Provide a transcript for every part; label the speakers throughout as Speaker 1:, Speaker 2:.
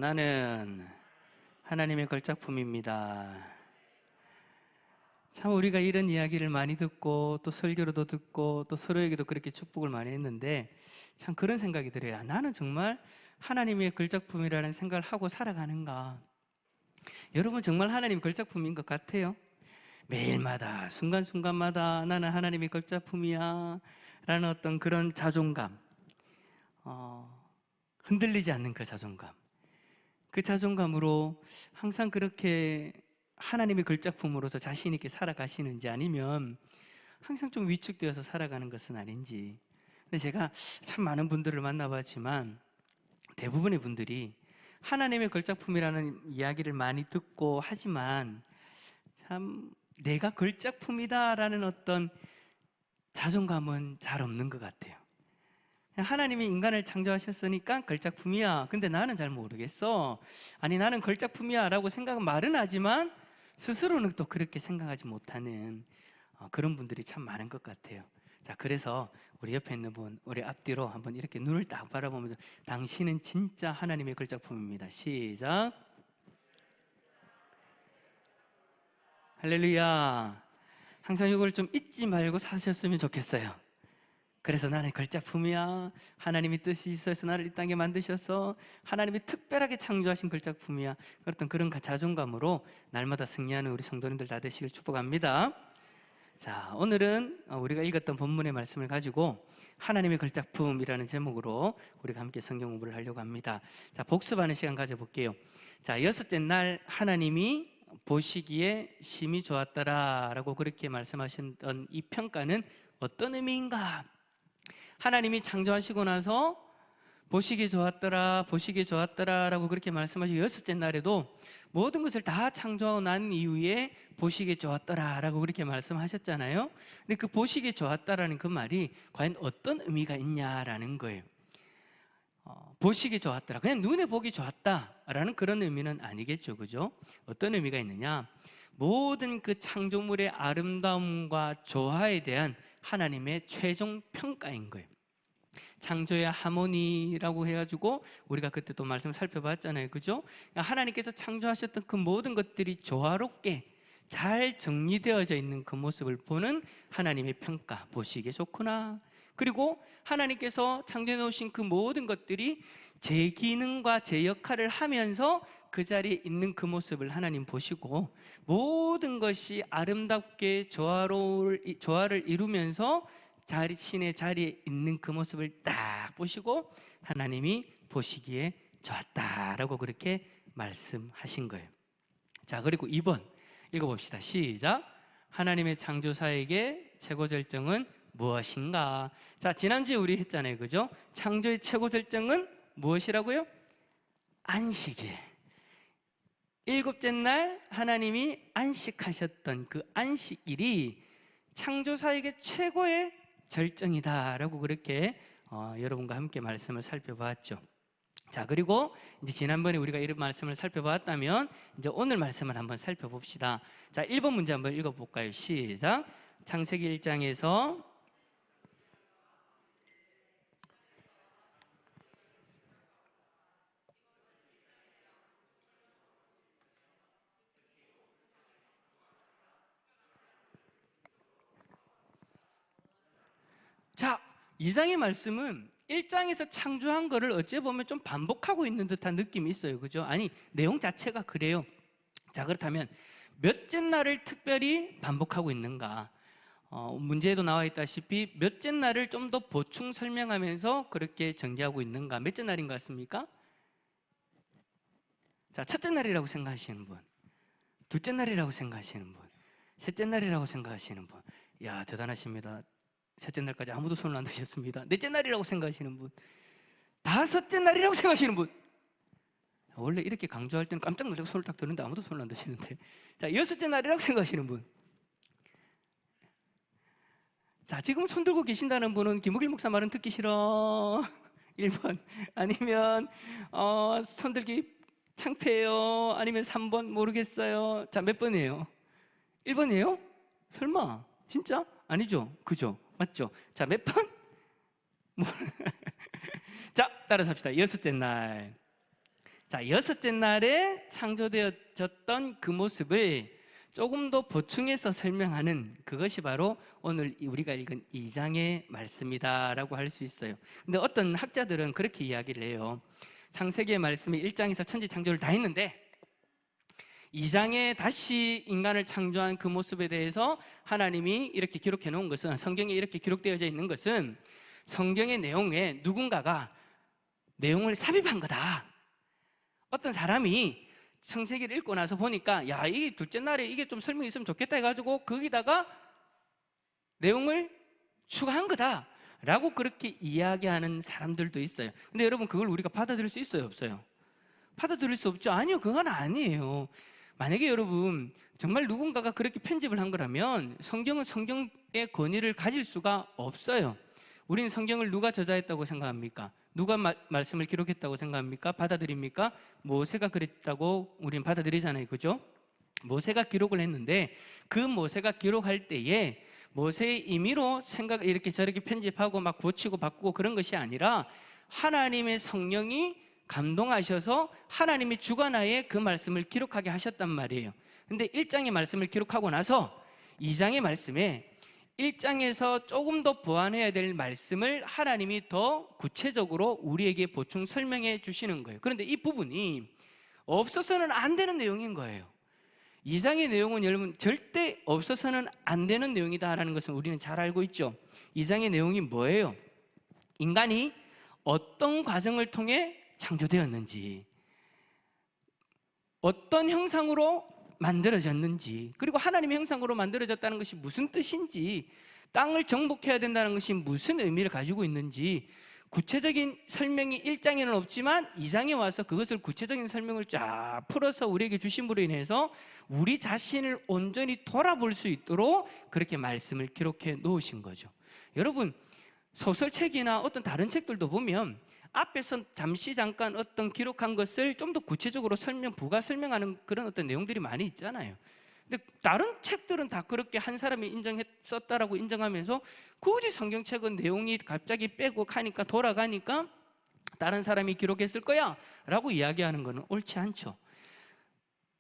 Speaker 1: 나는 하나님의 걸작품입니다. 참 우리가 이런 이야기를 많이 듣고 또 설교로도 듣고 또 서로에게도 그렇게 축복을 많이 했는데 참 그런 생각이 들어요. 나는 정말 하나님의 걸작품이라는 생각을 하고 살아가는가? 여러분 정말 하나님 걸작품인 것 같아요? 매일마다 순간순간마다 나는 하나님의 걸작품이야 라는 어떤 그런 자존감, 흔들리지 않는 그 자존감, 그 자존감으로 항상 그렇게 하나님의 걸작품으로서 자신 있게 살아가시는지, 아니면 항상 좀 위축되어서 살아가는 것은 아닌지. 근데 제가 참 많은 분들을 만나봤지만 대부분의 분들이 하나님의 걸작품이라는 이야기를 많이 듣고 하지만 참 내가 걸작품이다라는 어떤 자존감은 잘 없는 것 같아요. 하나님이 인간을 창조하셨으니까 걸작품이야. 근데 나는 잘 모르겠어. 아니 나는 걸작품이야 라고 말은 하지만 스스로는 또 그렇게 생각하지 못하는 그런 분들이 참 많은 것 같아요. 자, 그래서 우리 옆에 있는 분, 우리 앞뒤로 한번 이렇게 눈을 딱 바라보면서 당신은 진짜 하나님의 걸작품입니다. 시작. 할렐루야. 항상 이걸 좀 잊지 말고 사셨으면 좋겠어요. 그래서 나는 걸작품이야. 하나님이 뜻이 있어서 나를 이 땅에 만드셔서 하나님이 특별하게 창조하신 걸작품이야. 그런 자존감으로 날마다 승리하는 우리 성도님들 다 되시길 축복합니다. 자, 오늘은 우리가 읽었던 본문의 말씀을 가지고 하나님의 걸작품이라는 제목으로 우리가 함께 성경 공부를 하려고 합니다. 자, 복습하는 시간 가져볼게요. 자, 여섯째 날 하나님이 보시기에 심히 좋았더라 라고 그렇게 말씀하셨던 이 평가는 어떤 의미인가? 하나님이 창조하시고 나서 보시기 좋았더라, 보시기 좋았더라 라고 그렇게 말씀하시고 여섯째 날에도 모든 것을 다 창조하고 난 이후에 보시기 좋았더라 라고 그렇게 말씀하셨잖아요. 근데 그 보시기 좋았다라는 그 말이 과연 어떤 의미가 있냐라는 거예요. 보시기 좋았더라, 그냥 눈에 보기 좋았다라는 그런 의미는 아니겠죠, 그죠? 어떤 의미가 있느냐? 모든 그 창조물의 아름다움과 조화에 대한 하나님의 최종 평가인 거예요. 창조의 하모니라고 해가지고 우리가 그때 또 말씀을 살펴봤잖아요, 그죠? 하나님께서 창조하셨던 그 모든 것들이 조화롭게 잘 정리되어져 있는 그 모습을 보는 하나님의 평가, 보시기에 좋구나. 그리고 하나님께서 창조해 놓으신 그 모든 것들이 제 기능과 제 역할을 하면서 그 자리에 있는 그 모습을 하나님 보시고 모든 것이 아름답게 조화를 이루면서 자신의 자리에 있는 그 모습을 딱 보시고 하나님이 보시기에 좋았다라고 그렇게 말씀하신 거예요. 자, 그리고 2번 읽어봅시다. 시작. 하나님의 창조사에게 최고 절정은 무엇인가? 자, 지난주에 우리 했잖아요, 그죠? 창조의 최고 절정은 무엇이라고요? 안식일. 일곱째 날 하나님이 안식하셨던 그 안식일이 창조사에게 최고의 절정이다라고 그렇게 여러분과 함께 말씀을 살펴봤죠. 자, 그리고 이제 지난번에 우리가 이런 말씀을 살펴봤다면 이제 오늘 말씀을 한번 살펴봅시다. 자, 1번 문제 한번 읽어볼까요? 시작. 창세기 1장에서 자, 2장의 말씀은 1장에서 창조한 거를 어찌 보면 좀 반복하고 있는 듯한 느낌이 있어요, 그죠? 아니, 내용 자체가 그래요. 자, 그렇다면 몇째 날을 특별히 반복하고 있는가? 문제에도 나와 있다시피 몇째 날을 좀 더 보충 설명하면서 그렇게 전개하고 있는가? 몇째 날인 것 같습니까? 자, 첫째 날이라고 생각하시는 분, 둘째 날이라고 생각하시는 분, 셋째 날이라고 생각하시는 분, 야, 대단하십니다. 셋째 날까지 아무도 손을 안 드셨습니다. 넷째 날이라고 생각하시는 분, 다섯째 날이라고 생각하시는 분. 원래 이렇게 강조할 때는 깜짝 놀라고 손을 딱 드는데 아무도 손을 안 드시는데, 자, 여섯째 날이라고 생각하시는 분. 자, 지금 손 들고 계신다는 분은 김욱일 목사 말은 듣기 싫어 1번, 아니면 손 들기 창피해요, 아니면 3번 모르겠어요. 자, 몇 번이에요? 1번이에요? 설마? 진짜? 아니죠? 그죠? 맞죠? 자, 몇 번? 자, 따라서 합시다. 여섯째 날. 자, 여섯째 날에 창조되어졌던 그 모습을 조금 더 보충해서 설명하는 그것이 바로 오늘 우리가 읽은 2장의 말씀이다라고 할 수 있어요. 근데 어떤 학자들은 그렇게 이야기를 해요. 창세기의 말씀이 1장에서 천지 창조를 다 했는데 2장에 다시 인간을 창조한 그 모습에 대해서 하나님이 이렇게 기록해 놓은 것은, 성경에 이렇게 기록되어져 있는 것은 성경의 내용에 누군가가 내용을 삽입한 거다. 어떤 사람이 창세기를 읽고 나서 보니까 야, 이 둘째 날에 이게 좀 설명이 있으면 좋겠다 해가지고 거기다가 내용을 추가한 거다 라고 그렇게 이야기하는 사람들도 있어요. 근데 여러분, 그걸 우리가 받아들일 수 있어요, 없어요? 받아들일 수 없죠. 아니요, 그건 아니에요. 만약에 여러분 정말 누군가가 그렇게 편집을 한 거라면 성경은 성경의 권위를 가질 수가 없어요. 우리는 성경을 누가 저자했다고 생각합니까? 누가 말씀을 기록했다고 생각합니까? 받아들입니까? 모세가 그랬다고 우리는 받아들이잖아요, 그죠? 모세가 기록을 했는데 그 모세가 기록할 때에 모세의 임의로 생각 이렇게 저렇게 편집하고 막 고치고 바꾸고 그런 것이 아니라 하나님의 성령이 감동하셔서 하나님이 주관하에 그 말씀을 기록하게 하셨단 말이에요. 근데 1장의 말씀을 기록하고 나서 2장의 말씀에 1장에서 조금 더 보완해야 될 말씀을 하나님이 더 구체적으로 우리에게 보충 설명해 주시는 거예요. 그런데 이 부분이 없어서는 안 되는 내용인 거예요. 2장의 내용은 여러분 절대 없어서는 안 되는 내용이다라는 것은 우리는 잘 알고 있죠. 2장의 내용이 뭐예요? 인간이 어떤 과정을 통해 창조되었는지, 어떤 형상으로 만들어졌는지, 그리고 하나님의 형상으로 만들어졌다는 것이 무슨 뜻인지, 땅을 정복해야 된다는 것이 무슨 의미를 가지고 있는지 구체적인 설명이 1장에는 없지만 2장에 와서 그것을 구체적인 설명을 쫙 풀어서 우리에게 주심으로 인해서 우리 자신을 온전히 돌아볼 수 있도록 그렇게 말씀을 기록해 놓으신 거죠. 여러분, 소설책이나 어떤 다른 책들도 보면 앞에서 잠깐 어떤 기록한 것을 좀 더 구체적으로 부가 설명하는 그런 어떤 내용들이 많이 있잖아요. 근데 다른 책들은 다 그렇게 한 사람이 썼다라고 인정하면서 굳이 성경책은 내용이 갑자기 빼고 가니까 돌아가니까 다른 사람이 기록했을 거야 라고 이야기하는 것은 옳지 않죠.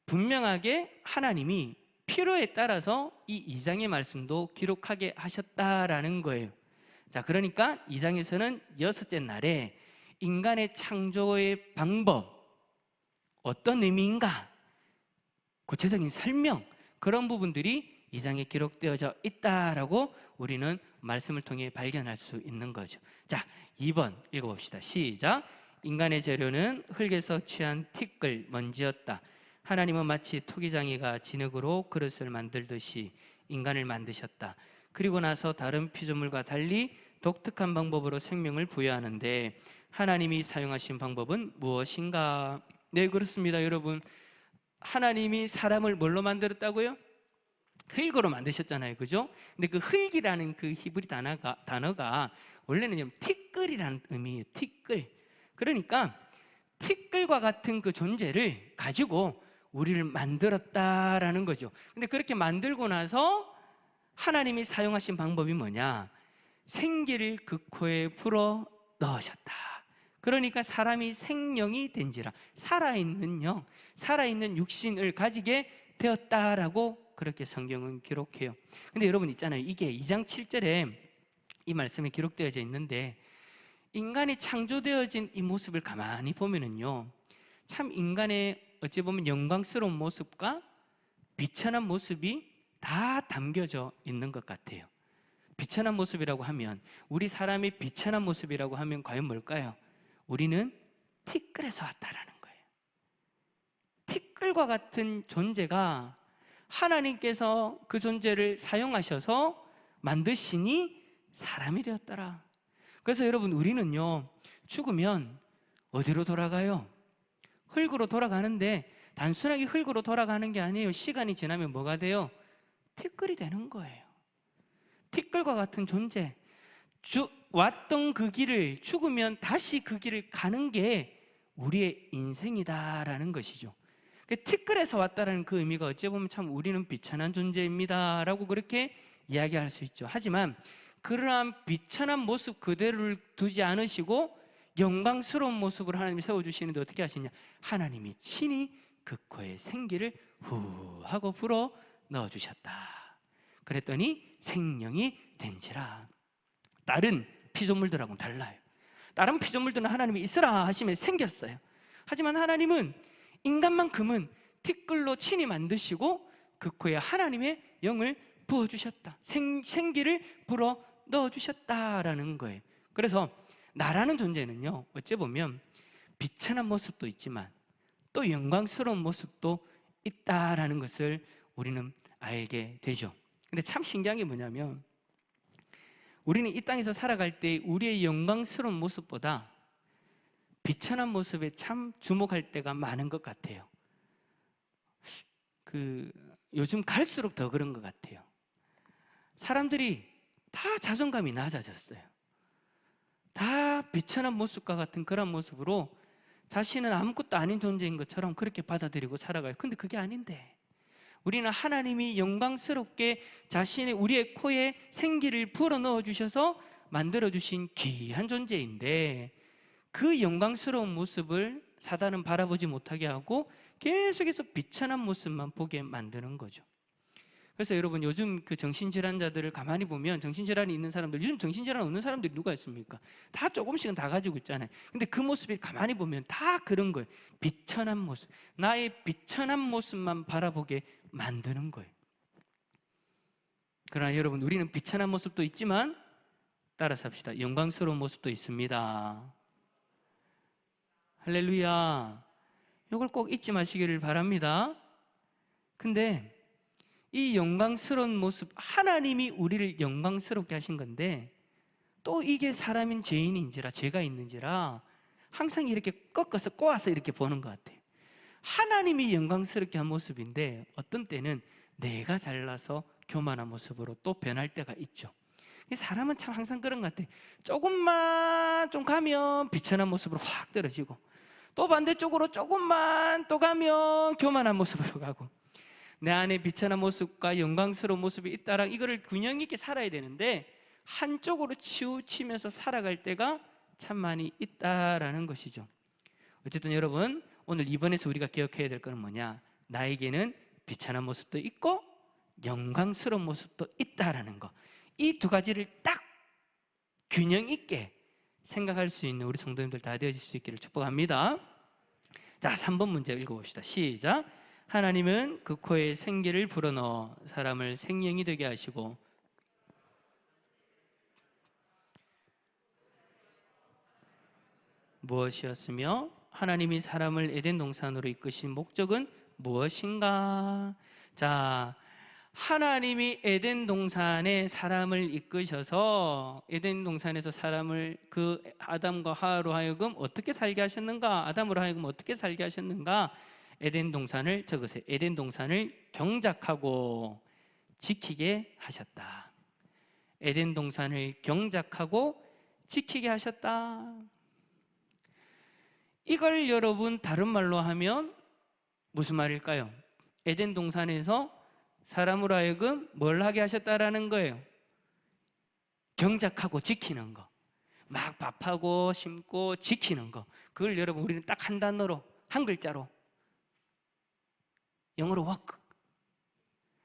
Speaker 1: 분명하게 하나님이 필요에 따라서 이 2장의 말씀도 기록하게 하셨다라는 거예요. 자, 그러니까 2장에서는 여섯째 날에 인간의 창조의 방법, 어떤 의미인가, 구체적인 설명, 그런 부분들이 2장에 기록되어져 있다라고 우리는 말씀을 통해 발견할 수 있는 거죠. 자, 2번 읽어봅시다. 시작. 인간의 재료는 흙에서 취한 티끌, 먼지였다. 하나님은 마치 토기장이가 진흙으로 그릇을 만들듯이 인간을 만드셨다. 그리고 나서 다른 피조물과 달리 독특한 방법으로 생명을 부여하는데 하나님이 사용하신 방법은 무엇인가? 네, 그렇습니다, 여러분. 하나님이 사람을 뭘로 만들었다고요? 흙으로 만드셨잖아요, 그죠? 근데 그 흙이라는 그 히브리 단어가 원래는 티끌이라는 의미예요. 티끌. 그러니까 티끌과 같은 그 존재를 가지고 우리를 만들었다라는 거죠. 근데 그렇게 만들고 나서 하나님이 사용하신 방법이 뭐냐? 생기를 그 코에 불어 넣으셨다. 그러니까 사람이 생령이 된지라, 살아있는 영, 살아있는 육신을 가지게 되었다라고 그렇게 성경은 기록해요. 근데 여러분 있잖아요, 이게 2장 7절에 이 말씀이 기록되어져 있는데 인간이 창조되어진 이 모습을 가만히 보면은요, 참 인간의 어찌 보면 영광스러운 모습과 비천한 모습이 다 담겨져 있는 것 같아요. 비천한 모습이라고 하면, 우리 사람이 비천한 모습이라고 하면 과연 뭘까요? 우리는 티끌에서 왔다라는 거예요. 티끌과 같은 존재가 하나님께서 그 존재를 사용하셔서 만드시니 사람이 되었더라. 그래서 여러분, 우리는요, 죽으면 어디로 돌아가요? 흙으로 돌아가는데 단순하게 흙으로 돌아가는 게 아니에요. 시간이 지나면 뭐가 돼요? 티끌이 되는 거예요. 티끌과 같은 존재, 왔던 그 길을, 죽으면 다시 그 길을 가는 게 우리의 인생이다라는 것이죠. 티끌에서 왔다라는 그 의미가 어찌 보면 참 우리는 비천한 존재입니다 라고 그렇게 이야기할 수 있죠. 하지만 그러한 비천한 모습 그대로를 두지 않으시고 영광스러운 모습으로 하나님이 세워주시는데 어떻게 하시냐? 하나님이 친히 그 코에 생기를 후 하고 불어 넣어주셨다. 그랬더니 생명이 된지라. 다른 피조물들하고는 달라요. 다른 피조물들은 하나님이 있으라 하시면 생겼어요. 하지만 하나님은 인간만큼은 티끌로 친히 만드시고 그 코에 하나님의 영을 부어주셨다. 생기를 불어 넣어주셨다라는 거예요. 그래서 나라는 존재는요, 어찌 보면 비천한 모습도 있지만 또 영광스러운 모습도 있다라는 것을 우리는 알게 되죠. 근데 참 신기한 게 뭐냐면, 우리는 이 땅에서 살아갈 때 우리의 영광스러운 모습보다 비천한 모습에 참 주목할 때가 많은 것 같아요. 요즘 갈수록 더 그런 것 같아요. 사람들이 다 자존감이 낮아졌어요. 다 비천한 모습과 같은 그런 모습으로 자신은 아무것도 아닌 존재인 것처럼 그렇게 받아들이고 살아가요. 근데 그게 아닌데, 우리는 하나님이 영광스럽게 우리의 코에 생기를 불어넣어 주셔서 만들어주신 귀한 존재인데, 그 영광스러운 모습을 사단은 바라보지 못하게 하고 계속해서 비천한 모습만 보게 만드는 거죠. 그래서 여러분, 요즘 그 정신질환자들을 가만히 보면, 정신질환이 있는 사람들, 요즘 정신질환 없는 사람들이 누가 있습니까? 다 조금씩은 다 가지고 있잖아요. 근데 그 모습이 가만히 보면 다 그런 거예요. 비천한 모습, 나의 비천한 모습만 바라보게 만드는 거예요. 그러나 여러분, 우리는 비천한 모습도 있지만 따라서 합시다. 영광스러운 모습도 있습니다. 할렐루야. 이걸 꼭 잊지 마시기를 바랍니다. 근데 이 영광스러운 모습, 하나님이 우리를 영광스럽게 하신 건데, 또 이게 사람인 죄인인지라, 죄가 있는지라 항상 이렇게 꺾어서 꼬아서 이렇게 보는 것 같아요. 하나님이 영광스럽게 한 모습인데 어떤 때는 내가 잘나서 교만한 모습으로 또 변할 때가 있죠. 사람은 참 항상 그런 것 같아요. 조금만 좀 가면 비천한 모습으로 확 떨어지고, 또 반대쪽으로 조금만 또 가면 교만한 모습으로 가고, 내 안에 비천한 모습과 영광스러운 모습이 있다라, 이거를 균형 있게 살아야 되는데 한쪽으로 치우치면서 살아갈 때가 참 많이 있다라는 것이죠. 어쨌든 여러분, 오늘 이번에서 우리가 기억해야 될 것은 뭐냐? 나에게는 비천한 모습도 있고 영광스러운 모습도 있다라는 거. 이 두 가지를 딱 균형 있게 생각할 수 있는 우리 성도님들 다 되어질 수 있기를 축복합니다. 자, 3번 문제 읽어봅시다. 시작. 하나님은 그 코에 생기를 불어넣어 사람을 생명이 되게 하시고 무엇이었으며 하나님이 사람을 에덴 동산으로 이끄신 목적은 무엇인가? 자, 하나님이 에덴 동산에 사람을 이끄셔서 에덴 동산에서 사람을, 그 아담과 하와로 하여금 어떻게 살게 하셨는가? 아담으로 하여금 어떻게 살게 하셨는가? 에덴 동산을 적으세요. 에덴 동산을 경작하고 지키게 하셨다. 에덴 동산을 경작하고 지키게 하셨다. 이걸 여러분 다른 말로 하면 무슨 말일까요? 에덴 동산에서 사람으로 하여금 뭘 하게 하셨다라는 거예요? 경작하고 지키는 거. 막 밥하고 심고 지키는 거. 그걸 여러분 우리는 딱 한 단어로, 한 글자로, 영어로 work.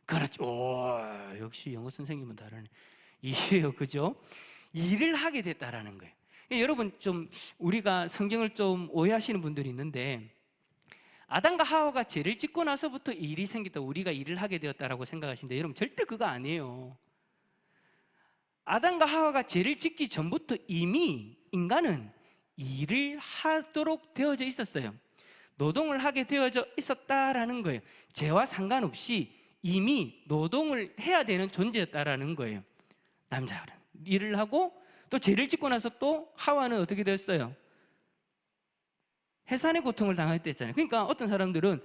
Speaker 1: 그렇죠. 오, 역시 영어 선생님은 다르네. 이래요, 그죠? 일을 하게 됐다라는 거예요. 여러분, 좀 우리가 성경을 좀 오해하시는 분들이 있는데, 아담과 하와가 죄를 짓고 나서부터 일이 생겼다, 우리가 일을 하게 되었다라고 생각하시는데, 여러분 절대 그거 아니에요. 아담과 하와가 죄를 짓기 전부터 이미 인간은 일을 하도록 되어져 있었어요. 노동을 하게 되어져 있었다라는 거예요. 죄와 상관없이 이미 노동을 해야 되는 존재였다라는 거예요. 남자는 일을 하고, 또 죄를 짓고 나서 또 하와는 어떻게 됐어요? 해산의 고통을 당했댔잖아요. 그러니까 어떤 사람들은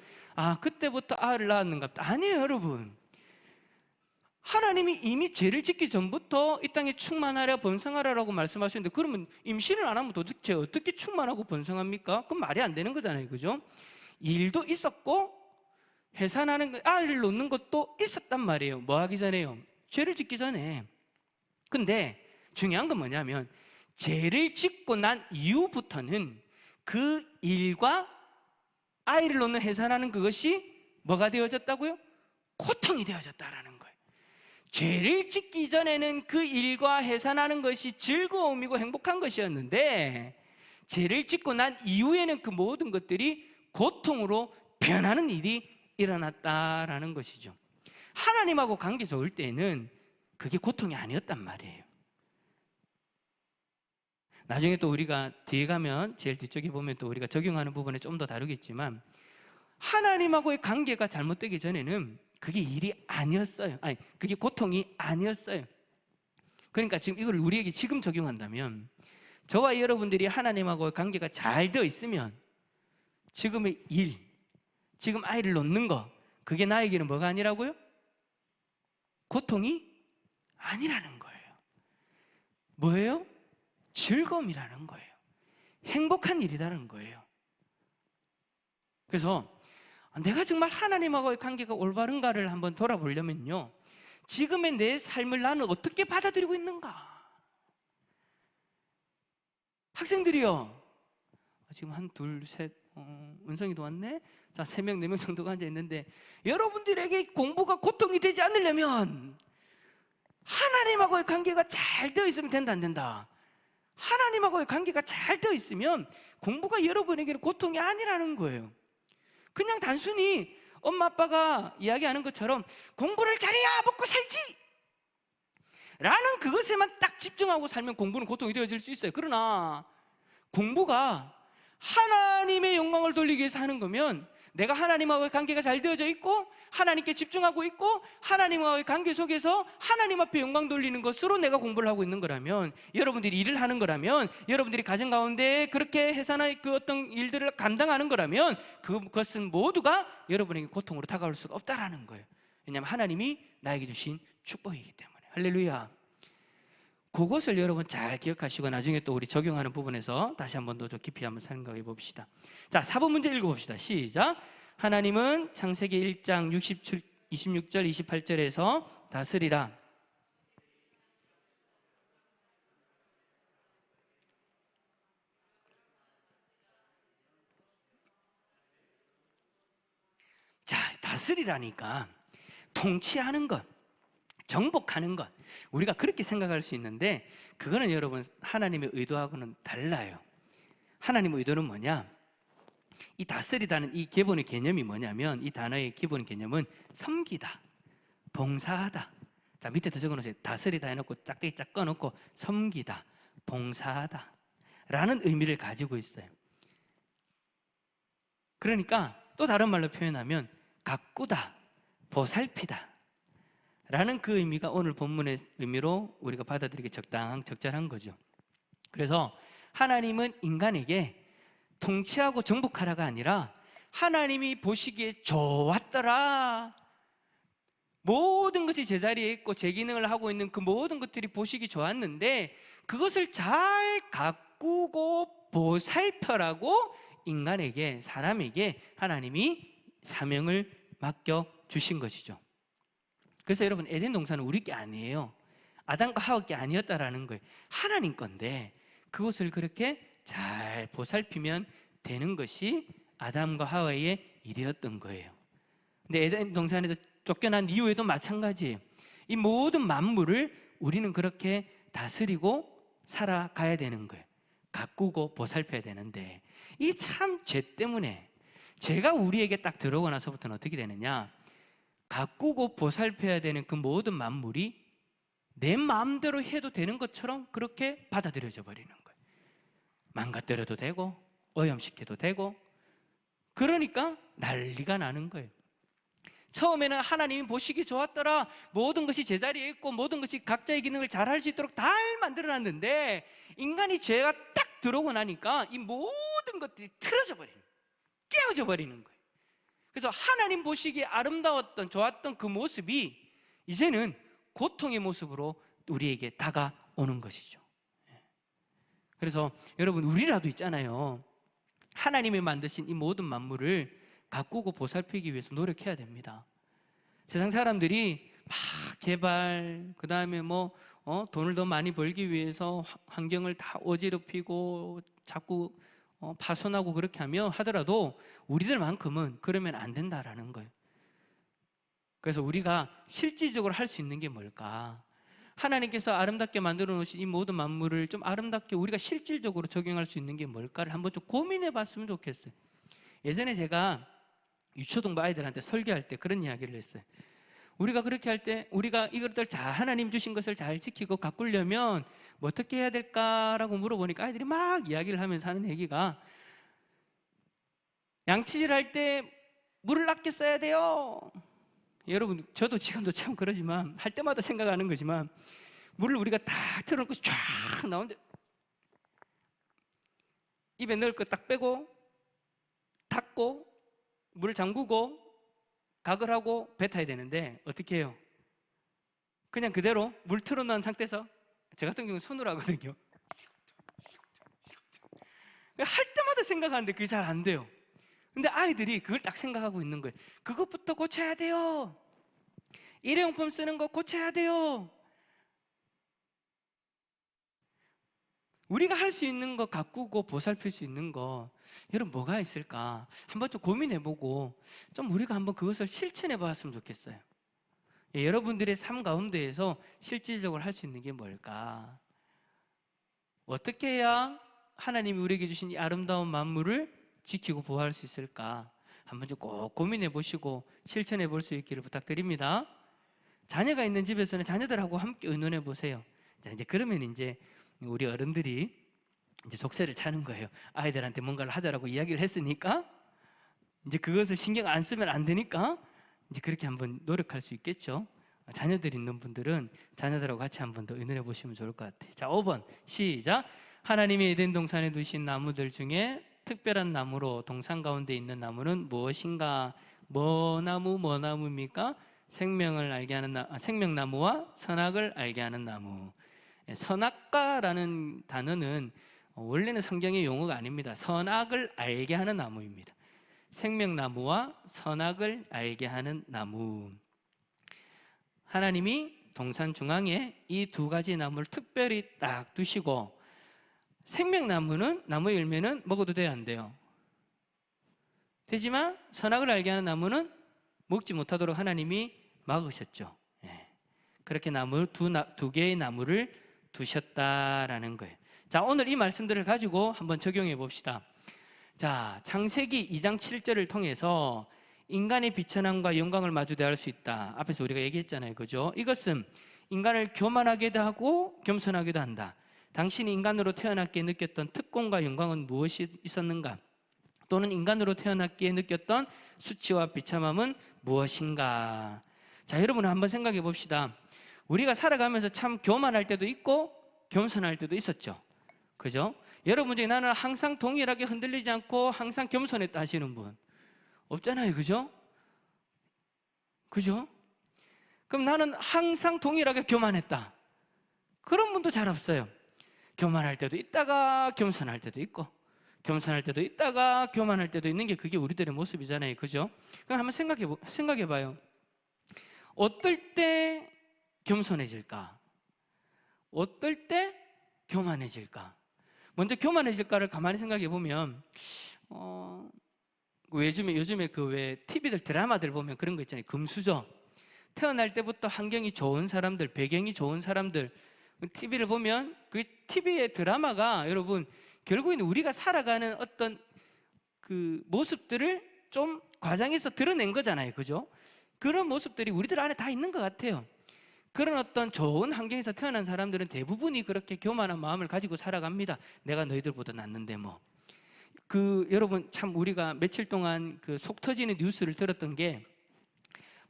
Speaker 1: 그때부터 아를 낳았는가 보다. 아니에요, 여러분. 하나님이 이미 죄를 짓기 전부터 이 땅에 충만하라 번성하라라고 말씀하셨는데, 그러면 임신을 안 하면 도대체 어떻게 충만하고 번성합니까? 그건 말이 안 되는 거잖아요, 그죠? 일도 있었고 해산하는 아이를 놓는 것도 있었단 말이에요. 뭐 하기 전에요? 죄를 짓기 전에. 근데 중요한 건 뭐냐면, 죄를 짓고 난 이후부터는 그 일과 아이를 놓는 해산하는 그것이 뭐가 되어졌다고요? 고통이 되어졌다라는 거예요. 죄를 짓기 전에는 그 일과 해산하는 것이 즐거움이고 행복한 것이었는데, 죄를 짓고 난 이후에는 그 모든 것들이 고통으로 변하는 일이 일어났다라는 것이죠. 하나님하고 관계 좋을 때는 그게 고통이 아니었단 말이에요. 나중에 또 우리가 뒤에 가면, 제일 뒤쪽에 보면 또 우리가 적용하는 부분에 좀 더 다루겠지만, 하나님하고의 관계가 잘못되기 전에는 그게 일이 아니었어요. 아니, 그게 고통이 아니었어요. 그러니까 지금 이걸 우리에게 지금 적용한다면, 저와 여러분들이 하나님하고의 관계가 잘 되어 있으면 지금의 일, 지금 아이를 놓는 거, 그게 나에게는 뭐가 아니라고요? 고통이 아니라는 거예요. 뭐예요? 즐거움이라는 거예요. 행복한 일이라는 거예요. 그래서 내가 정말 하나님하고의 관계가 올바른가를 한번 돌아보려면요, 지금의 내 삶을 나는 어떻게 받아들이고 있는가? 학생들이요, 지금 한 둘, 셋, 은성이도 왔네? 자, 3명, 4명 정도가 앉아있는데, 여러분들에게 공부가 고통이 되지 않으려면 하나님하고의 관계가 잘 되어 있으면 된다, 안 된다? 하나님하고의 관계가 잘 되어 있으면 공부가 여러분에게는 고통이 아니라는 거예요. 그냥 단순히 엄마 아빠가 이야기하는 것처럼 공부를 잘해야 먹고 살지 라는 그것에만 딱 집중하고 살면 공부는 고통이 되어질 수 있어요. 그러나 공부가 하나님의 영광을 돌리기 위해서 하는 거면, 내가 하나님하고의 관계가 잘 되어져 있고 하나님께 집중하고 있고 하나님과의 관계 속에서 하나님 앞에 영광 돌리는 것으로 내가 공부를 하고 있는 거라면, 여러분들이 일을 하는 거라면, 여러분들이 가정 가운데 그렇게 해산의 그 어떤 일들을 감당하는 거라면, 그것은 모두가 여러분에게 고통으로 다가올 수가 없다라는 거예요. 왜냐하면 하나님이 나에게 주신 축복이기 때문에. 할렐루야. 그것을 여러분 잘 기억하시고 나중에 또 우리 적용하는 부분에서 다시 한번 더 깊이 한번 생각해 봅시다. 자, 4번 문제 읽어봅시다. 시작. 하나님은 창세기 1장 26절 28절에서 다스리라. 자, 다스리라니까 통치하는 것, 정복하는 것, 우리가 그렇게 생각할 수 있는데, 그거는 여러분 하나님의 의도하고는 달라요. 하나님의 의도는 뭐냐? 이 다스리다는 이 기본의 개념이 뭐냐면, 이 단어의 기본 개념은 섬기다, 봉사하다. 자, 밑에 더 적어놓으세요. 다스리다 해놓고 짝대기 짝 꺼놓고 섬기다, 봉사하다 라는 의미를 가지고 있어요. 그러니까 또 다른 말로 표현하면 가꾸다, 보살피다 라는 그 의미가 오늘 본문의 의미로 우리가 받아들이기 적절한 거죠. 그래서 하나님은 인간에게 통치하고 정복하라가 아니라, 하나님이 보시기에 좋았더라, 모든 것이 제자리에 있고 제 기능을 하고 있는 그 모든 것들이 보시기 좋았는데 그것을 잘 가꾸고 보살펴라고 인간에게, 사람에게 하나님이 사명을 맡겨주신 것이죠. 그래서 여러분, 에덴 동산은 우리 게 아니에요. 아담과 하와 게 아니었다라는 거예요. 하나님 건데 그것을 그렇게 잘 보살피면 되는 것이 아담과 하와의 일이었던 거예요. 근데 에덴 동산에서 쫓겨난 이후에도 마찬가지예요. 이 모든 만물을 우리는 그렇게 다스리고 살아가야 되는 거예요. 가꾸고 보살펴야 되는데, 이 참 죄 때문에, 죄가 우리에게 딱 들어오고 나서부터는 어떻게 되느냐, 가꾸고 보살펴야 되는 그 모든 만물이 내 마음대로 해도 되는 것처럼 그렇게 받아들여져 버리는 거예요. 망가뜨려도 되고 오염시켜도 되고, 그러니까 난리가 나는 거예요. 처음에는 하나님이 보시기 좋았더라, 모든 것이 제자리에 있고 모든 것이 각자의 기능을 잘 할 수 있도록 잘 만들어놨는데, 인간이 죄가 딱 들어오고 나니까 이 모든 것들이 틀어져 버리는, 깨어져 버리는 거예요. 그래서 하나님 보시기에 아름다웠던, 좋았던 그 모습이 이제는 고통의 모습으로 우리에게 다가오는 것이죠. 그래서 여러분, 우리라도 있잖아요, 하나님이 만드신 이 모든 만물을 가꾸고 보살피기 위해서 노력해야 됩니다. 세상 사람들이 막 개발, 그 다음에 뭐 돈을 더 많이 벌기 위해서 환경을 다 어지럽히고 자꾸 파손하고 그렇게 하더라도 우리들만큼은 그러면 안 된다라는 거예요. 그래서 우리가 실질적으로 할 수 있는 게 뭘까? 하나님께서 아름답게 만들어 놓으신 이 모든 만물을 좀 아름답게 우리가 실질적으로 적용할 수 있는 게 뭘까를 한번 좀 고민해 봤으면 좋겠어요. 예전에 제가 유초등부 아이들한테 설교할 때 그런 이야기를 했어요. 우리가 그렇게 할 때 우리가 이것들 잘 하나님 주신 것을 잘 지키고 가꾸려면 뭐 어떻게 해야 될까라고 물어보니까 아이들이 막 이야기를 하면서 하는 얘기가, 양치질 할 때 물을 아껴 써야 돼요. 여러분, 저도 지금도 참 그러지만 할 때마다 생각하는 거지만, 물을 우리가 다 틀어놓고 쫙 나오는데 입에 넣을 거 딱 빼고 닫고 물 잠그고 각을 하고 뱉어야 되는데 어떻게 해요? 그냥 그대로 물 틀어놓은 상태에서, 저 같은 경우는 손으로 하거든요. 할 때마다 생각하는데 그게 잘 안 돼요. 근데 아이들이 그걸 딱 생각하고 있는 거예요. 그것부터 고쳐야 돼요. 일회용품 쓰는 거 고쳐야 돼요. 우리가 할 수 있는 거, 가꾸고 보살필 수 있는 거, 여러분 뭐가 있을까? 한번 좀 고민해보고 좀 우리가 한번 그것을 실천해 봤으면 좋겠어요. 여러분들의 삶 가운데에서 실질적으로 할 수 있는 게 뭘까? 어떻게 해야 하나님이 우리에게 주신 이 아름다운 만물을 지키고 보호할 수 있을까? 한번 좀 꼭 고민해 보시고 실천해 볼 수 있기를 부탁드립니다. 자녀가 있는 집에서는 자녀들하고 함께 의논해 보세요. 자, 이제 그러면 이제 우리 어른들이 이제 족쇄를 차는 거예요. 아이들한테 뭔가를 하자라고 이야기를 했으니까 이제 그것을 신경 안 쓰면 안 되니까 이제 그렇게 한번 노력할 수 있겠죠. 자녀들 있는 분들은 자녀들하고 같이 한번 더 의논해 보시면 좋을 것 같아요. 자, 5번 시작. 하나님이 에덴 동산에 두신 나무들 중에 특별한 나무로 동산 가운데 있는 나무는 무엇인가? 뭐 나무입니까? 생명을 알게 하는 생명나무와 선악을 알게 하는 나무. 선악과라는 단어는 원래는 성경의 용어가 아닙니다. 선악을 알게 하는 나무입니다. 생명나무와 선악을 알게 하는 나무. 하나님이 동산 중앙에 이 두 가지 나무를 특별히 딱 두시고, 생명나무는, 나무의 열매는 먹어도 돼요, 안 돼요? 되지만 선악을 알게 하는 나무는 먹지 못하도록 하나님이 막으셨죠. 그렇게 두 개의 나무를 두셨다라는 거예요. 자, 오늘 이 말씀들을 가지고 한번 적용해 봅시다. 자, 창세기 2장 7절을 통해서 인간의 비천함과 영광을 마주 대할 수 있다. 앞에서 우리가 얘기했잖아요, 그죠? 이것은 인간을 교만하게도 하고 겸손하게도 한다. 당신이 인간으로 태어났기에 느꼈던 특권과 영광은 무엇이 있었는가? 또는 인간으로 태어났기에 느꼈던 수치와 비참함은 무엇인가? 자, 여러분 한번 생각해 봅시다. 우리가 살아가면서 참 교만할 때도 있고 겸손할 때도 있었죠, 그죠? 여러분 중에 나는 항상 동일하게 흔들리지 않고 항상 겸손했다 하시는 분 없잖아요, 그죠? 그죠? 그럼 나는 항상 동일하게 교만했다, 그런 분도 잘 없어요. 교만할 때도 있다가 겸손할 때도 있고, 겸손할 때도 있다가 교만할 때도 있는 게 그게 우리들의 모습이잖아요, 그죠? 그럼 한번 생각해 봐요. 어떨 때 겸손해질까? 어떨 때 교만해질까? 먼저 교만해질까를 가만히 생각해 보면 요즘에 그 왜 TV들 드라마들 보면 그런 거 있잖아요. 금수저. 태어날 때부터 환경이 좋은 사람들, 배경이 좋은 사람들, TV를 보면 그 TV의 드라마가 여러분 결국에는 우리가 살아가는 어떤 그 모습들을 좀 과장해서 드러낸 거잖아요, 그죠? 그런 모습들이 우리들 안에 다 있는 것 같아요. 그런 어떤 좋은 환경에서 태어난 사람들은 대부분이 그렇게 교만한 마음을 가지고 살아갑니다. 내가 너희들보다 낫는데 뭐. 여러분 참 우리가 며칠 동안 그 속 터지는 뉴스를 들었던 게,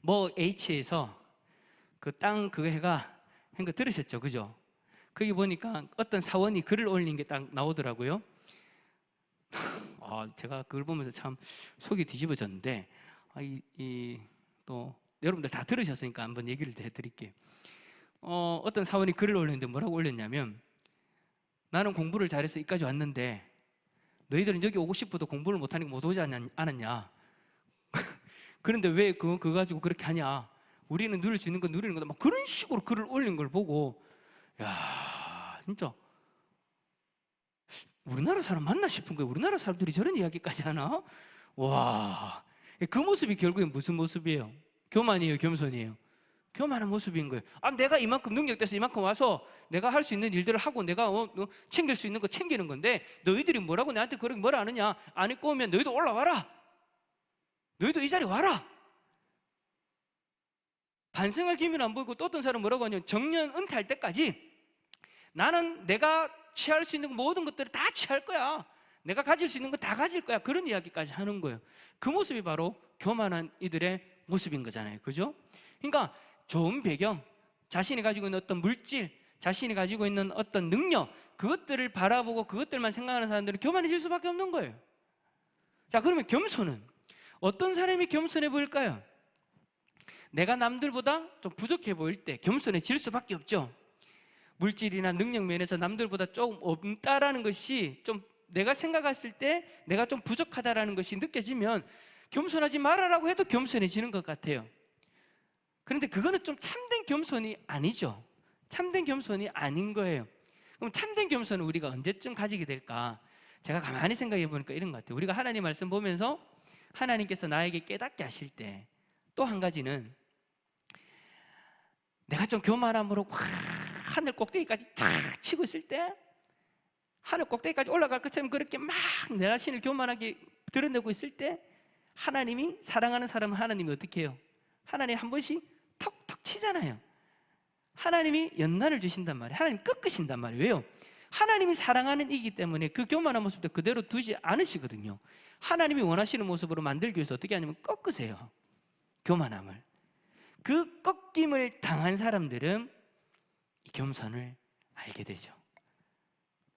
Speaker 1: 뭐 H에서 그 땅 그거 한 거 들으셨죠, 그죠? 거기 보니까 어떤 사원이 글을 올린 게 딱 나오더라고요. 제가 그걸 보면서 참 속이 뒤집어졌는데, 또 여러분들 다 들으셨으니까 한번 얘기를 해드릴게요. 어떤 사원이 글을 올렸는데 뭐라고 올렸냐면, 나는 공부를 잘해서 여기까지 왔는데 너희들은 여기 오고 싶어도 공부를 못하니까 못 오지 않았냐? 그런데 왜 그거 가지고 그렇게 하냐? 우리는 누릴 수 있는 거 누리는 거다. 막 그런 식으로 글을 올린 걸 보고, 야, 진짜 우리나라 사람 맞나 싶은 거예요. 우리나라 사람들이 저런 이야기까지 하나? 와, 그 모습이 결국엔 무슨 모습이에요? 교만이에요, 겸손이에요? 교만한 모습인 거예요. 아, 내가 이만큼 능력돼서 이만큼 와서 내가 할 수 있는 일들을 하고 내가 챙길 수 있는 거 챙기는 건데, 너희들이 뭐라고 나한테 그렇게 뭐라 하느냐? 안 입고 오면 너희도 올라와라. 너희도 이 자리에 와라. 반성할 기미는 안 보이고, 또 어떤 사람은 뭐라고 하냐면, 정년 은퇴할 때까지 나는 내가 취할 수 있는 모든 것들을 다 취할 거야. 내가 가질 수 있는 거 다 가질 거야. 그런 이야기까지 하는 거예요. 그 모습이 바로 교만한 이들의 모습인 거잖아요. 그죠? 그러니까 좋은 배경, 자신이 가지고 있는 어떤 물질, 자신이 가지고 있는 어떤 능력, 그것들을 바라보고 그것들만 생각하는 사람들은 교만해질 수밖에 없는 거예요. 자, 그러면 겸손은 어떤 사람이 겸손해 보일까요? 내가 남들보다 좀 부족해 보일 때 겸손해질 수밖에 없죠. 물질이나 능력 면에서 남들보다 조금 없다라는 것이, 좀 내가 생각했을 때 내가 좀 부족하다라는 것이 느껴지면 겸손하지 말아라고 해도 겸손해지는 것 같아요. 그런데 그거는 좀 참된 겸손이 아니죠. 참된 겸손이 아닌 거예요. 그럼 참된 겸손은 우리가 언제쯤 가지게 될까? 제가 가만히 생각해 보니까 이런 것 같아요. 우리가 하나님 말씀 보면서 하나님께서 나에게 깨닫게 하실 때, 또 한 가지는 내가 좀 교만함으로 확 하늘 꼭대기까지 탁 치고 있을 때, 하늘 꼭대기까지 올라갈 것처럼 그렇게 막 내 자신을 교만하게 드러내고 있을 때, 하나님이, 사랑하는 사람은 하나님이 어떻게 해요? 하나님 한 번씩 턱턱 치잖아요. 하나님이 연단을 주신단 말이에요. 하나님 꺾으신단 말이에요. 왜요? 하나님이 사랑하는 이기 때문에 그 교만한 모습도 그대로 두지 않으시거든요. 하나님이 원하시는 모습으로 만들기 위해서 어떻게 하냐면 꺾으세요. 교만함을. 그 꺾임을 당한 사람들은 이 겸손을 알게 되죠.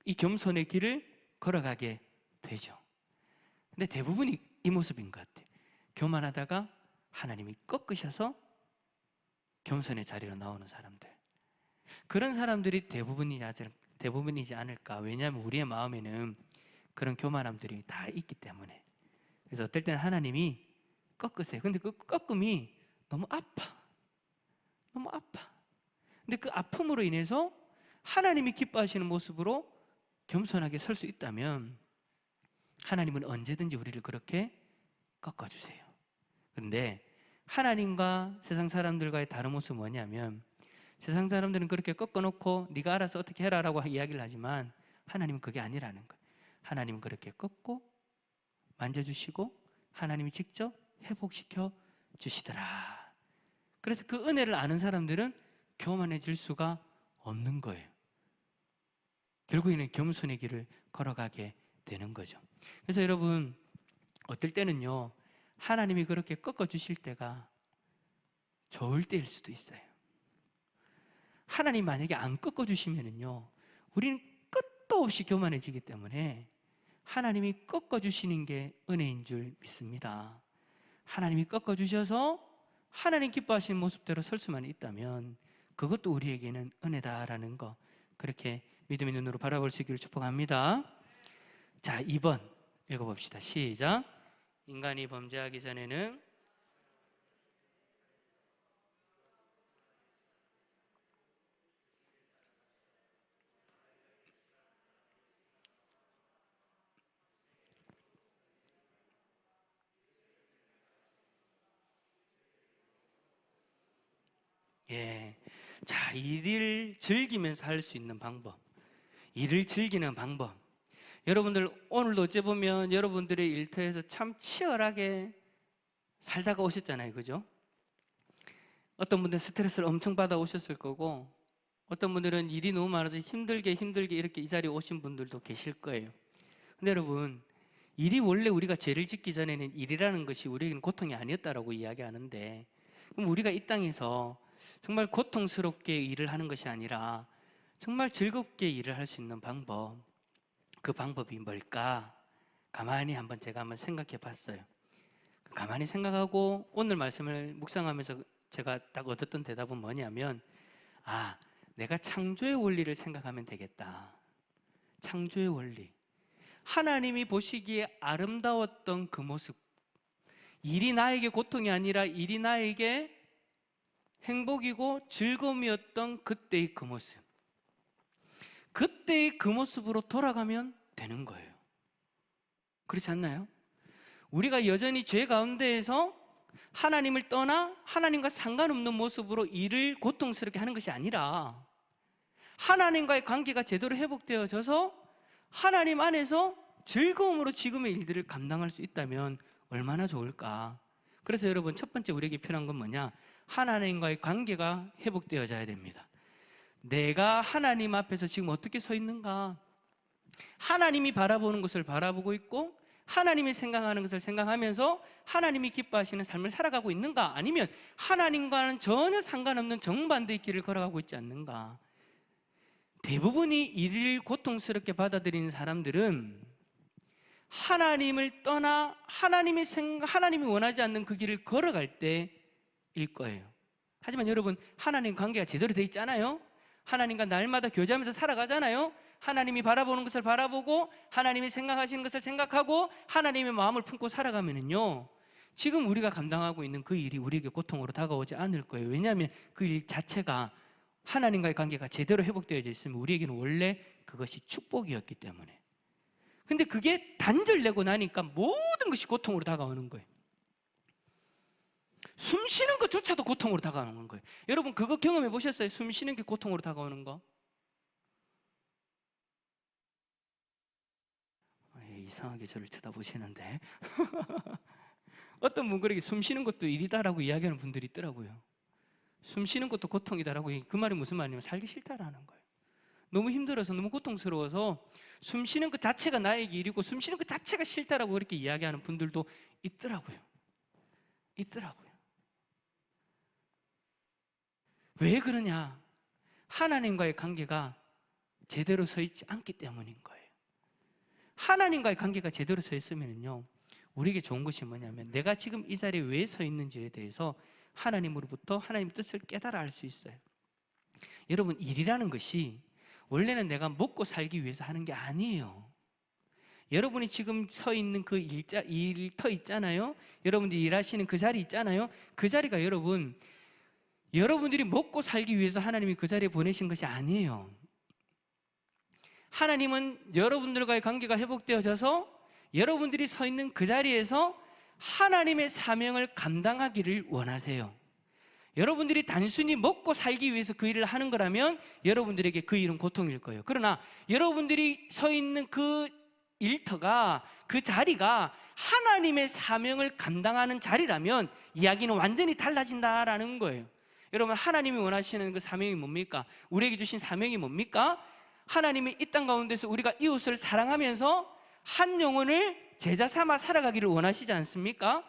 Speaker 1: 이 겸손의 길을 걸어가게 되죠. 근데 대부분이 이 모습인 것 같아요. 교만하다가 하나님이 꺾으셔서 겸손의 자리로 나오는 사람들, 그런 사람들이 대부분이지 않을까. 왜냐하면 우리의 마음에는 그런 교만함들이 다 있기 때문에. 그래서 어떨 때는 하나님이 꺾으세요. 근데 그 꺾음이 너무 아파. 너무 아파. 근데 그 아픔으로 인해서 하나님이 기뻐하시는 모습으로 겸손하게 설 수 있다면 하나님은 언제든지 우리를 그렇게 꺾어주세요. 그런데 하나님과 세상 사람들과의 다른 모습은 뭐냐면, 세상 사람들은 그렇게 꺾어놓고 네가 알아서 어떻게 해라 라고 이야기를 하지만 하나님은 그게 아니라는 거예요. 하나님은 그렇게 꺾고 만져주시고 하나님이 직접 회복시켜 주시더라. 그래서 그 은혜를 아는 사람들은 교만해질 수가 없는 거예요. 결국에는 겸손의 길을 걸어가게 되는 거죠. 그래서 여러분, 어떨 때는요, 하나님이 그렇게 꺾어주실 때가 좋을 때일 수도 있어요. 하나님 만약에 안 꺾어주시면은요, 우리는 끝도 없이 교만해지기 때문에 하나님이 꺾어주시는 게 은혜인 줄 믿습니다. 하나님이 꺾어주셔서 하나님 기뻐하시는 모습대로 설 수만 있다면 그것도 우리에게는 은혜다라는 거, 그렇게 믿음의 눈으로 바라볼 수 있기를 축복합니다. 자, 2번 읽어봅시다. 시작. 인간이 범죄하기 전에는 자, 일을 즐기면서 할 수 있는 방법, 일을 즐기는 방법. 여러분들 오늘도 어째 보면 여러분들의 일터에서 참 치열하게 살다가 오셨잖아요. 그죠? 어떤 분들은 스트레스를 엄청 받아 오셨을 거고, 어떤 분들은 일이 너무 많아서 힘들게 이렇게 이 자리에 오신 분들도 계실 거예요. 근데 여러분, 일이 원래 우리가 죄를 짓기 전에는 일이라는 것이 우리에게는 고통이 아니었다라고 이야기하는데, 그럼 우리가 이 땅에서 정말 고통스럽게 일을 하는 것이 아니라 정말 즐겁게 일을 할 수 있는 방법, 그 방법이 뭘까? 가만히 제가 한번 생각해 봤어요. 가만히 생각하고 오늘 말씀을 묵상하면서 제가 딱 얻었던 대답은 뭐냐면, 내가 창조의 원리를 생각하면 되겠다. 창조의 원리. 하나님이 보시기에 아름다웠던 그 모습, 일이 나에게 고통이 아니라 일이 나에게 행복이고 즐거움이었던 그때의 그 모습, 그때의 그 모습으로 돌아가면 되는 거예요. 그렇지 않나요? 우리가 여전히 죄 가운데에서 하나님을 떠나 하나님과 상관없는 모습으로 일을 고통스럽게 하는 것이 아니라 하나님과의 관계가 제대로 회복되어져서 하나님 안에서 즐거움으로 지금의 일들을 감당할 수 있다면 얼마나 좋을까. 그래서 여러분, 첫 번째 우리에게 필요한 건 뭐냐? 하나님과의 관계가 회복되어져야 됩니다. 내가 하나님 앞에서 지금 어떻게 서 있는가? 하나님이 바라보는 것을 바라보고 있고 하나님이 생각하는 것을 생각하면서 하나님이 기뻐하시는 삶을 살아가고 있는가? 아니면 하나님과는 전혀 상관없는 정반대의 길을 걸어가고 있지 않는가? 대부분이 일을 고통스럽게 받아들이는 사람들은 하나님을 떠나 하나님이 원하지 않는 그 길을 걸어갈 때일 거예요. 하지만 여러분, 하나님 관계가 제대로 돼 있잖아요. 하나님과 날마다 교제하면서 살아가잖아요. 하나님이 바라보는 것을 바라보고 하나님이 생각하시는 것을 생각하고 하나님의 마음을 품고 살아가면은요, 지금 우리가 감당하고 있는 그 일이 우리에게 고통으로 다가오지 않을 거예요. 왜냐하면 그 일 자체가 하나님과의 관계가 제대로 회복되어져 있으면 우리에게는 원래 그것이 축복이었기 때문에. 근데 그게 단절되고 나니까 모든 것이 고통으로 다가오는 거예요. 숨 쉬는 것조차도 고통으로 다가오는 거예요. 여러분, 그거 경험해 보셨어요? 숨 쉬는 게 고통으로 다가오는 거? 이상하게 저를 쳐다보시는데 어떤 분 그렇게 숨 쉬는 것도 일이다라고 이야기하는 분들이 있더라고요. 숨 쉬는 것도 고통이다라고. 그 말이 무슨 말이냐면 살기 싫다라는 거예요. 너무 힘들어서, 너무 고통스러워서 숨 쉬는 것 자체가 나에게 일이고 숨 쉬는 것 자체가 싫다라고 그렇게 이야기하는 분들도 있더라고요. 왜 그러냐? 하나님과의 관계가 제대로 서 있지 않기 때문인 거예요. 하나님과의 관계가 제대로 서 있으면요, 우리에게 좋은 것이 뭐냐면 내가 지금 이 자리에 왜 서 있는지에 대해서 하나님으로부터 하나님의 뜻을 깨달아 알 수 있어요. 여러분, 일이라는 것이 원래는 내가 먹고 살기 위해서 하는 게 아니에요. 여러분이 지금 서 있는 그 일터 있잖아요. 여러분들이 일하시는 그 자리 있잖아요. 그 자리가 여러분들이 먹고 살기 위해서 하나님이 그 자리에 보내신 것이 아니에요. 하나님은 여러분들과의 관계가 회복되어져서 여러분들이 서 있는 그 자리에서 하나님의 사명을 감당하기를 원하세요. 여러분들이 단순히 먹고 살기 위해서 그 일을 하는 거라면 여러분들에게 그 일은 고통일 거예요. 그러나 여러분들이 서 있는 그 일터가, 그 자리가 하나님의 사명을 감당하는 자리라면 이야기는 완전히 달라진다라는 거예요. 여러분, 하나님이 원하시는 그 사명이 뭡니까? 우리에게 주신 사명이 뭡니까? 하나님이 이 땅 가운데서 우리가 이웃을 사랑하면서 한 영혼을 제자 삼아 살아가기를 원하시지 않습니까?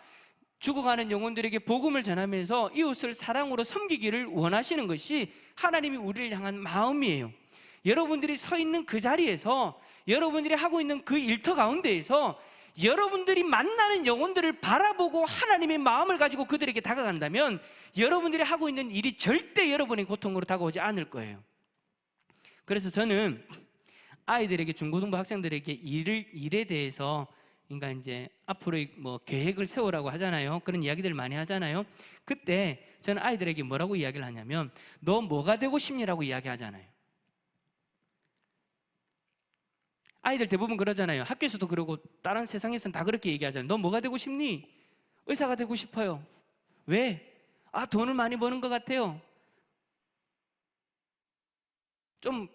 Speaker 1: 죽어가는 영혼들에게 복음을 전하면서 이웃을 사랑으로 섬기기를 원하시는 것이 하나님이 우리를 향한 마음이에요. 여러분들이 서 있는 그 자리에서, 여러분들이 하고 있는 그 일터 가운데에서 여러분들이 만나는 영혼들을 바라보고 하나님의 마음을 가지고 그들에게 다가간다면 여러분들이 하고 있는 일이 절대 여러분의 고통으로 다가오지 않을 거예요. 그래서 저는 아이들에게, 중고등부 학생들에게 일에 대해서, 그러니까 이제 앞으로 뭐 계획을 세우라고 하잖아요. 그런 이야기들을 많이 하잖아요. 그때 저는 아이들에게 뭐라고 이야기를 하냐면, 너 뭐가 되고 싶니라고 이야기하잖아요. 아이들 대부분 그러잖아요. 학교에서도 그러고 다른 세상에서는 다 그렇게 얘기하잖아요. 너 뭐가 되고 싶니? 의사가 되고 싶어요. 왜? 돈을 많이 버는 것 같아요. 좀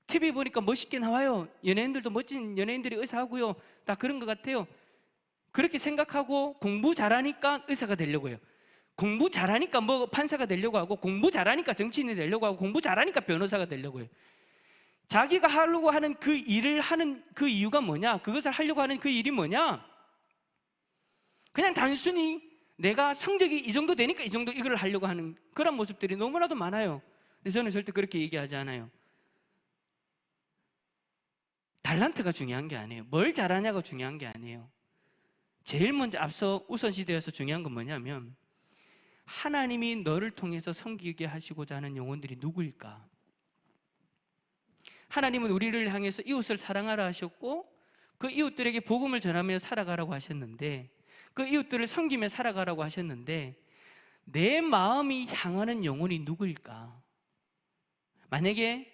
Speaker 1: TV 보니까 멋있게 나와요. 연예인들도 멋진 연예인들이 의사하고요. 다 그런 것 같아요. 그렇게 생각하고 공부 잘하니까 의사가 되려고 해요. 공부 잘하니까 뭐 판사가 되려고 하고, 공부 잘하니까 정치인이 되려고 하고, 공부 잘하니까 변호사가 되려고 해요. 자기가 하려고 하는 그 일을 하는 그 이유가 뭐냐? 그것을 하려고 하는 그 일이 뭐냐? 그냥 단순히 내가 성적이 이 정도 되니까 이 정도 이걸 하려고 하는 그런 모습들이 너무나도 많아요. 근데 저는 절대 그렇게 얘기하지 않아요. 달란트가 중요한 게 아니에요. 뭘 잘하냐가 중요한 게 아니에요. 제일 먼저 앞서 우선시되어서 중요한 건 뭐냐면, 하나님이 너를 통해서 섬기게 하시고자 하는 영혼들이 누구일까? 하나님은 우리를 향해서 이웃을 사랑하라 하셨고, 그 이웃들에게 복음을 전하며 살아가라고 하셨는데, 그 이웃들을 섬기며 살아가라고 하셨는데, 내 마음이 향하는 영혼이 누구일까? 만약에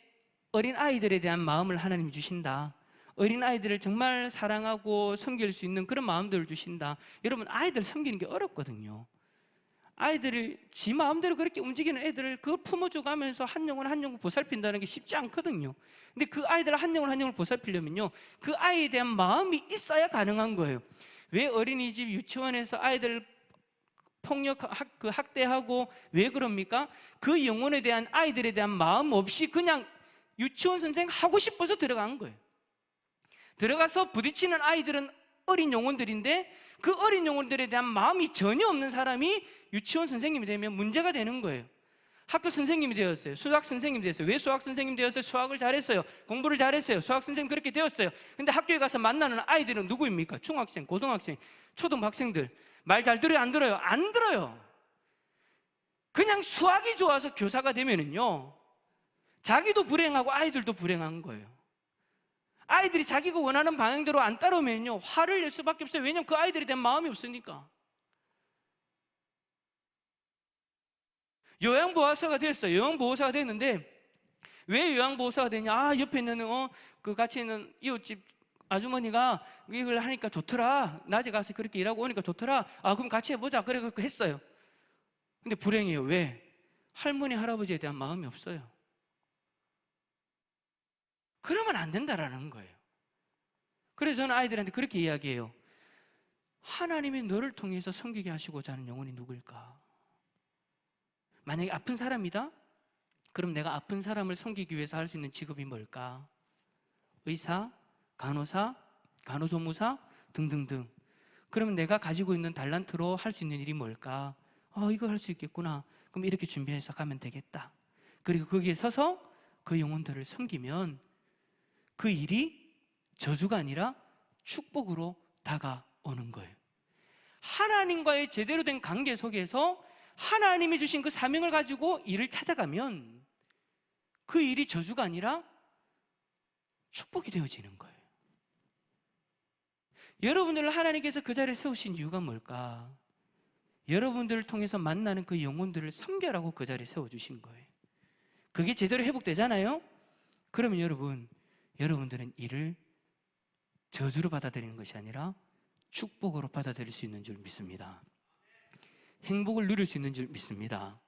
Speaker 1: 어린 아이들에 대한 마음을 하나님이 주신다, 어린 아이들을 정말 사랑하고 섬길 수 있는 그런 마음들을 주신다. 여러분, 아이들 섬기는 게 어렵거든요. 아이들을 지 마음대로 그렇게 움직이는 애들을 그걸 품어줘가면서 한 영혼 한 영혼 보살핀다는 게 쉽지 않거든요. 근데 그 아이들 한 영혼 한 영혼 보살피려면요, 그 아이에 대한 마음이 있어야 가능한 거예요. 왜 어린이집 유치원에서 아이들을 학대하고 왜 그럽니까? 그 영혼에 대한, 아이들에 대한 마음 없이 그냥 유치원 선생 하고 싶어서 들어간 거예요. 들어가서 부딪히는 아이들은 어린 영혼들인데 그 어린 영혼들에 대한 마음이 전혀 없는 사람이 유치원 선생님이 되면 문제가 되는 거예요. 학교 선생님이 되었어요. 수학 선생님이 되었어요. 왜 수학 선생님이 되었어요? 수학을 잘했어요. 공부를 잘했어요. 수학 선생님 그렇게 되었어요. 근데 학교에 가서 만나는 아이들은 누구입니까? 중학생, 고등학생, 초등학생들. 말 잘 들어요? 안 들어요? 안 들어요. 그냥 수학이 좋아서 교사가 되면은요, 자기도 불행하고 아이들도 불행한 거예요. 아이들이 자기가 원하는 방향대로 안 따라오면요, 화를 낼 수밖에 없어요. 왜냐하면 그 아이들에 대한 마음이 없으니까. 요양보호사가 됐어요. 요양보호사가 됐는데 왜 요양보호사가 되냐? 옆에 있는 그 같이 있는 이웃집 아주머니가 이걸 하니까 좋더라. 낮에 가서 그렇게 일하고 오니까 좋더라. 그럼 같이 해보자. 그래 했어요. 근데 불행해요. 왜? 할머니 할아버지에 대한 마음이 없어요. 그러면 안 된다라는 거예요. 그래서 저는 아이들한테 그렇게 이야기해요. 하나님이 너를 통해서 섬기게 하시고자 하는 영혼이 누굴까? 만약에 아픈 사람이다? 그럼 내가 아픈 사람을 섬기기 위해서 할 수 있는 직업이 뭘까? 의사, 간호사, 간호조무사 등등등. 그러면 내가 가지고 있는 달란트로 할 수 있는 일이 뭘까? 이거 할 수 있겠구나. 그럼 이렇게 준비해서 가면 되겠다. 그리고 거기에 서서 그 영혼들을 섬기면 그 일이 저주가 아니라 축복으로 다가오는 거예요. 하나님과의 제대로 된 관계 속에서 하나님이 주신 그 사명을 가지고 일을 찾아가면 그 일이 저주가 아니라 축복이 되어지는 거예요. 여러분들을 하나님께서 그 자리에 세우신 이유가 뭘까? 여러분들을 통해서 만나는 그 영혼들을 섬겨라고 그 자리에 세워주신 거예요. 그게 제대로 회복되잖아요? 그러면 여러분들은 이를 저주로 받아들이는 것이 아니라 축복으로 받아들일 수 있는 줄 믿습니다. 행복을 누릴 수 있는 줄 믿습니다.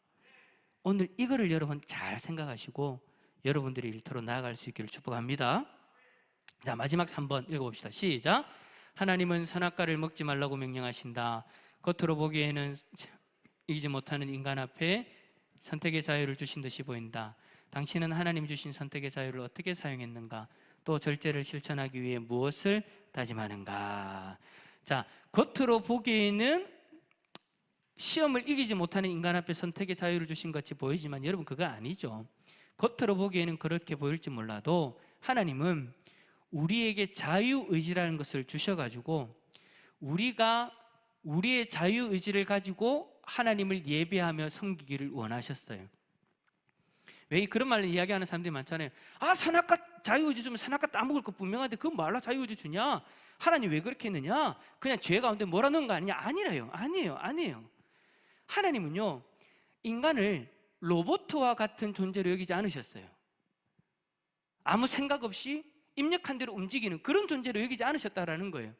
Speaker 1: 오늘 이거를 여러분 잘 생각하시고 여러분들의 일터로 나아갈 수 있기를 축복합니다. 자, 마지막 3번 읽어봅시다. 시작. 하나님은 선악과를 먹지 말라고 명령하신다. 겉으로 보기에는 이기지 못하는 인간 앞에 선택의 자유를 주신 듯이 보인다. 당신은 하나님 주신 선택의 자유를 어떻게 사용했는가? 또 절제를 실천하기 위해 무엇을 다짐하는가? 자, 겉으로 보기에는 시험을 이기지 못하는 인간 앞에 선택의 자유를 주신 것 같이 보이지만 여러분, 그거 아니죠. 겉으로 보기에는 그렇게 보일지 몰라도 하나님은 우리에게 자유의지라는 것을 주셔가지고 우리가 우리의 자유의지를 가지고 하나님을 예배하며 섬기기를 원하셨어요. 왜 그런 말을 이야기하는 사람들이 많잖아요. 선악과 자유의지 주면 선악과 따먹을 거 분명한데 그건 말로 자유의지 주냐? 하나님 왜 그렇게 했느냐? 그냥 죄 가운데 몰아넣은 거 아니냐? 아니래요. 아니에요. 하나님은요, 인간을 로봇과 같은 존재로 여기지 않으셨어요. 아무 생각 없이 입력한 대로 움직이는 그런 존재로 여기지 않으셨다라는 거예요.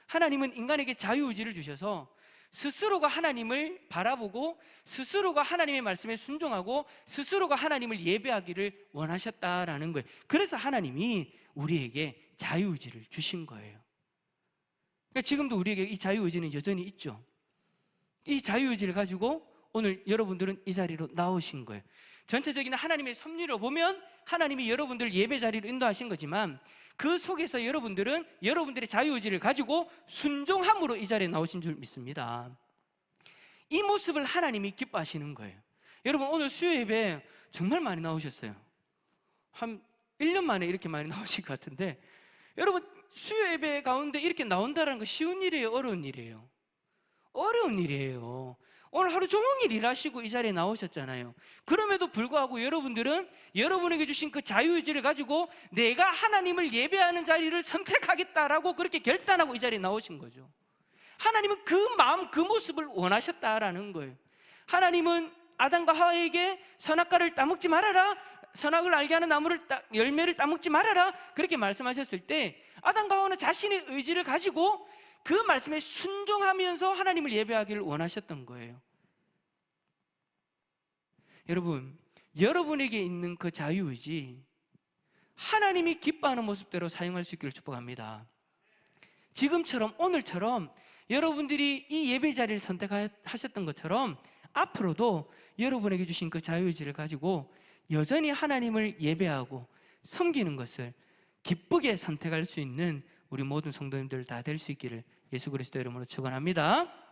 Speaker 1: 하나님은 인간에게 자유의지를 주셔서 스스로가 하나님을 바라보고 스스로가 하나님의 말씀에 순종하고 스스로가 하나님을 예배하기를 원하셨다라는 거예요. 그래서 하나님이 우리에게 자유의지를 주신 거예요. 그러니까 지금도 우리에게 이 자유의지는 여전히 있죠. 이 자유의지를 가지고 오늘 여러분들은 이 자리로 나오신 거예요. 전체적인 하나님의 섭리로 보면 하나님이 여러분들 예배 자리로 인도하신 거지만 그 속에서 여러분들은 여러분들의 자유의지를 가지고 순종함으로 이 자리에 나오신 줄 믿습니다. 이 모습을 하나님이 기뻐하시는 거예요. 여러분, 오늘 수요 예배 정말 많이 나오셨어요. 한 1년 만에 이렇게 많이 나오신 것 같은데, 여러분, 수요 예배 가운데 이렇게 나온다는 거 쉬운 일이에요? 어려운 일이에요? 어려운 일이에요. 오늘 하루 종일 일하시고 이 자리에 나오셨잖아요. 그럼에도 불구하고 여러분들은 여러분에게 주신 그 자유의지를 가지고 내가 하나님을 예배하는 자리를 선택하겠다라고 그렇게 결단하고 이 자리에 나오신 거죠. 하나님은 그 마음, 그 모습을 원하셨다라는 거예요. 하나님은 아담과 하와에게 선악과를 따먹지 말아라, 선악을 알게 하는 열매를 따먹지 말아라, 그렇게 말씀하셨을 때 아담과 하와는 자신의 의지를 가지고 그 말씀에 순종하면서 하나님을 예배하기를 원하셨던 거예요. 여러분, 여러분에게 있는 그 자유의지 하나님이 기뻐하는 모습대로 사용할 수 있기를 축복합니다. 지금처럼, 오늘처럼 여러분들이 이 예배 자리를 선택하셨던 것처럼 앞으로도 여러분에게 주신 그 자유의지를 가지고 여전히 하나님을 예배하고 섬기는 것을 기쁘게 선택할 수 있는 우리 모든 성도님들 다 될 수 있기를 예수 그리스도 이름으로 축원합니다.